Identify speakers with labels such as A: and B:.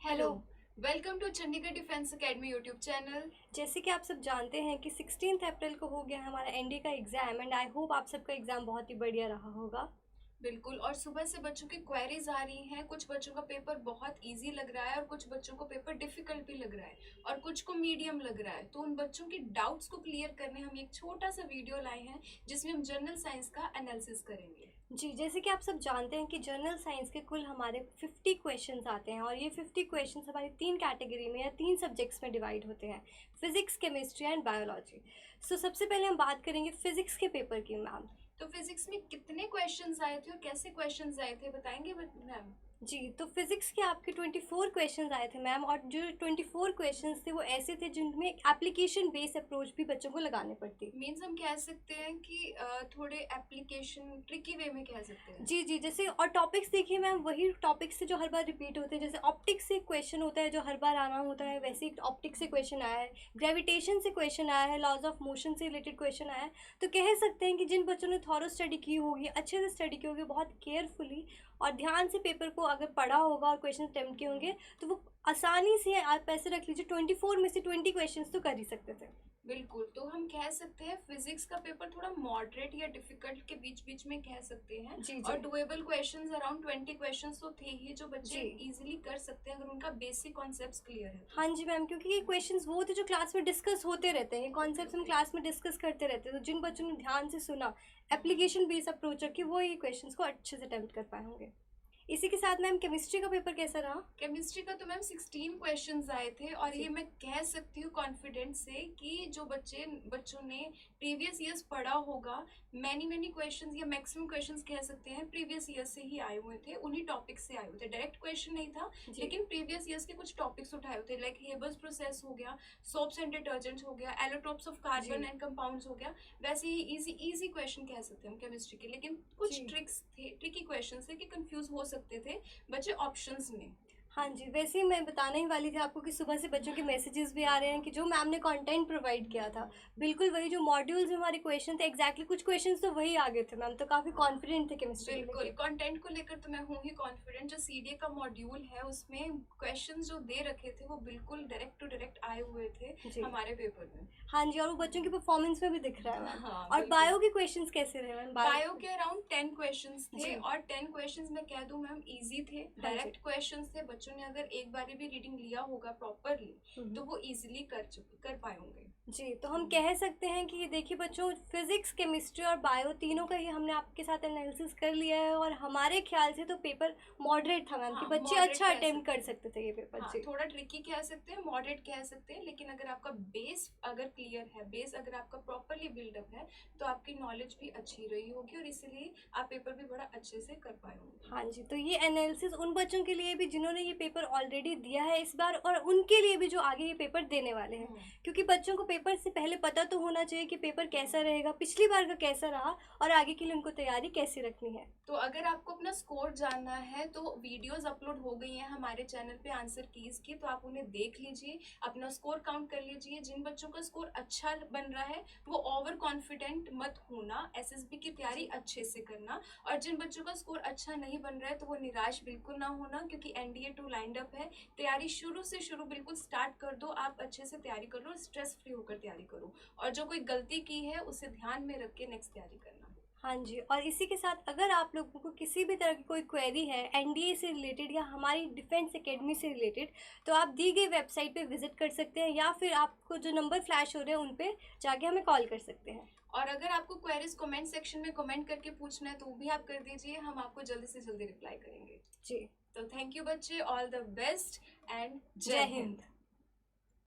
A: Hello. Welcome to Chandigarh defence academy YouTube channel.
B: जैसे कि आप सब जानते हैं कि 16 अप्रैल को हो गया हमारा एनडी का एग्ज़ाम एंड आई होप आप सबका एग्ज़ाम बहुत ही बढ़िया रहा होगा।
A: बिल्कुल, और सुबह से बच्चों की क्वेरीज आ रही हैं। कुछ बच्चों का पेपर बहुत इजी लग रहा है और कुछ बच्चों को पेपर डिफिकल्ट भी लग रहा है और कुछ को मीडियम लग रहा है। तो उन बच्चों के डाउट्स को क्लियर करने हम एक छोटा सा वीडियो लाए हैं जिसमें हम जनरल साइंस का एनालिसिस करेंगे।
B: जी, जैसे कि आप सब जानते हैं कि जनरल साइंस के कुल हमारे 50 क्वेश्चंस आते हैं और ये 50 क्वेश्चंस हमारी 3 कैटेगरी में या 3 सब्जेक्ट्स में डिवाइड होते हैं, फिजिक्स, केमिस्ट्री एंड बायोलॉजी। सो सबसे पहले हम बात करेंगे फिजिक्स के पेपर की मैम।
A: तो फिजिक्स में कितने क्वेश्चंस आए थे और कैसे क्वेश्चंस आए थे बताएंगे मैम?
B: जी, तो फिज़िक्स के आपके 24 क्वेश्चंस आए थे मैम और जो 24 क्वेश्चंस थे वो ऐसे थे जिनमें एप्लीकेशन बेस्ड अप्रोच भी बच्चों को लगाने पड़ती।
A: मीन्स हम कह सकते हैं कि थोड़े एप्लीकेशन ट्रिकी वे में कह सकते हैं।
B: जी, जी, जैसे और टॉपिक्स देखिए मैम वही टॉपिक्स से जो हर बार रिपीट होते हैं, जैसे ऑप्टिक्स से क्वेश्चन होता है जो हर बार आना होता है, वैसे ही ऑप्टिक्स से क्वेश्चन आया है, ग्रेविटेशन से क्वेश्चन आया है, लॉज ऑफ मोशन से रिलेटेड क्वेश्चन आया है। तो कह सकते हैं कि जिन बच्चों ने थॉरो स्टडी की होगी, अच्छे से स्टडी की होगी, बहुत केयरफुली और ध्यान से पेपर को अगर पढ़ा होगा और क्वेश्चन अटेम्प्ट किए होंगे तो वो आसानी से, आप ऐसे रख लीजिए 24 में से 20 क्वेश्चन तो कर ही सकते थे।
A: बिल्कुल, तो हम कह सकते हैं फिजिक्स का पेपर थोड़ा मॉडरेट या डिफिकल्ट के बीच बीच में कह सकते हैं।
B: जी,
A: और
B: जी।
A: डुएबल क्वेश्चंस अराउंड 20 क्वेश्चंस तो थे ही जो बच्चे
B: जी।
A: इजीली कर सकते हैं अगर उनका बेसिक कॉन्सेप्ट्स क्लियर है तो।
B: हाँ जी मैम, क्योंकि ये क्वेश्चंस वो थे जो क्लास में डिस्कस होते रहते हैं, ये कॉन्सेप्ट्स हम क्लास में डिस्कस करते रहते हैं, तो जिन बच्चों ने ध्यान से सुना, एप्लीकेशन बेस्ड अप्रोच रखी, वो ये क्वेश्चंस को अच्छे से अटेम्प्ट कर पाए होंगे। इसी के साथ मैम केमिस्ट्री का पेपर कैसा रहा?
A: केमिस्ट्री का तो मैम 16 क्वेश्चंस आए थे और
B: जी।
A: ये मैं कह सकती हूँ कॉन्फिडेंस से कि जो बच्चों ने प्रीवियस ईयर्स पढ़ा होगा, मैनी क्वेश्चंस या मैक्सिमम क्वेश्चंस कह सकते हैं प्रीवियस ईयर से ही आए हुए थे, उन्हीं टॉपिक से आए हुए थे। डायरेक्ट क्वेश्चन नहीं था
B: जी।
A: लेकिन प्रीवियस ईयर्स के कुछ टॉपिक्स उठाए हुए थे, लाइक हेबर्स प्रोसेस हो गया, सोप्स एंड डिटर्जेंट्स हो गया, एलोट्रोप्स ऑफ कार्बन
B: जी।
A: एंड कंपाउंड्स हो गया। वैसे ही इजी इजी क्वेश्चन कह सकते हैं हम केमिस्ट्री के, लेकिन कुछ
B: जी।
A: ट्रिक्स थे, ट्रिकी क्वेश्चन थे कि कंफ्यूज हो सकते थे बच्चे ऑप्शंस में।
B: हाँ जी, वैसे ही मैं बताने ही वाली थी आपको कि सुबह से बच्चों के मैसेजेस भी आ रहे हैं कि जो मैम ने कंटेंट प्रोवाइड किया था, बिल्कुल वही जो मॉड्यूल्स में हमारे क्वेश्चन थे, एग्जैक्टली कुछ क्वेश्चंस तो वही आ गए थे मैम, तो काफ़ी कॉन्फिडेंट थे केमिस्ट्री को
A: बिल्कुल,
B: लेके।
A: कंटेंट को लेकर तो मैं हूँ ही कॉन्फिडेंट। जो सीडीए का मॉड्यूल है उसमें क्वेश्चंस जो दे रखे थे वो बिल्कुल डायरेक्ट टू डायरेक्ट आए हुए थे
B: जी।
A: हमारे पेपर में।
B: हाँ जी, और वो बच्चों की परफॉर्मेंस में भी दिख रहा है मैम।
A: हाँ
B: और
A: बिल्कुल।
B: बायो के क्वेश्चंस कैसे रहे मैम?
A: बायो के अराउंड 10 क्वेश्चंस थे
B: जी।
A: और 10 क्वेश्चंस मैं कह दूं मैम इजी थे,
B: हाँ जी।
A: डायरेक्ट क्वेश्चंस थे। बच्चों ने अगर एक बारी भी रीडिंग लिया होगा प्रॉपरली तो वो इजीली कर पाए होंगे।
B: जी, तो हम कह सकते हैं कि देखिए बच्चों, फिज़िक्स, केमिस्ट्री और बायो तीनों का ही हमने आपके साथ एनालिसिस कर लिया है और हमारे ख्याल से तो पेपर मॉडरेट था मैम, कि
A: हाँ,
B: बच्चे
A: मॉडरेट
B: अच्छा
A: कह
B: अटेम्प्ट
A: सकते
B: कर
A: हैं।
B: सकते थे ये पेपर।
A: हाँ,
B: जी।
A: थोड़ा ट्रिकी कह सकते हैं, मॉडरेट कह सकते हैं, लेकिन अगर आपका बेस अगर क्लियर है, बेस अगर आपका प्रॉपरली बिल्डअप है तो आपकी नॉलेज भी अच्छी रही होगी और इसलिए आप पेपर भी बड़ा अच्छे से कर पाए होंगे।
B: हाँ जी, तो ये एनालिसिस उन बच्चों के लिए भी जिन्होंने ये पेपर ऑलरेडी दिया है इस बार, और उनके लिए भी जो आगे ये पेपर देने वाले हैं, क्योंकि बच्चों को पेपर से पहले पता तो होना चाहिए कि पेपर कैसा रहेगा, पिछली बार का कैसा रहा और आगे के लिए उनको तैयारी कैसे रखनी है।
A: तो अगर आपको अपना स्कोर जानना है तो वीडियोस अपलोड हो गई हैं हमारे चैनल पे आंसर कीज की, तो आप उन्हें देख लीजिए, अपना स्कोर काउंट कर लीजिए। जिन बच्चों का स्कोर अच्छा बन रहा है वो ओवर कॉन्फिडेंट मत होना, एसएसबी की तैयारी अच्छे से करना। और जिन बच्चों का स्कोर अच्छा नहीं बन रहा है तो वो निराश बिल्कुल ना होना, क्योंकि एनडीए 2 लाइंड अप है। तैयारी शुरू से शुरू बिल्कुल स्टार्ट कर दो, आप अच्छे से तैयारी करो, स्ट्रेस फ्री होकर तैयारी करो और जो कोई गलती की है उसे ध्यान में रख के नेक्स्ट तैयारी करना।
B: हाँ जी, और इसी के साथ अगर आप लोगों को किसी भी तरह की कोई क्वेरी है एनडीए से रिलेटेड या हमारी डिफेंस एकेडमी से रिलेटेड, तो आप दी गई वेबसाइट पे विजिट कर सकते हैं या फिर आपको जो नंबर फ्लैश हो रहे हैं उन पे जाके हमें कॉल कर सकते हैं।
A: और अगर आपको क्वेरीज कमेंट सेक्शन में कमेंट करके पूछना है तो वो भी आप कर दीजिए, हम आपको जल्दी से जल्दी रिप्लाई करेंगे।
B: जी।
A: तो थैंक यू बच्चे, ऑल द बेस्ट एंड
B: जय
A: जय
B: हिंद।
A: हिंद।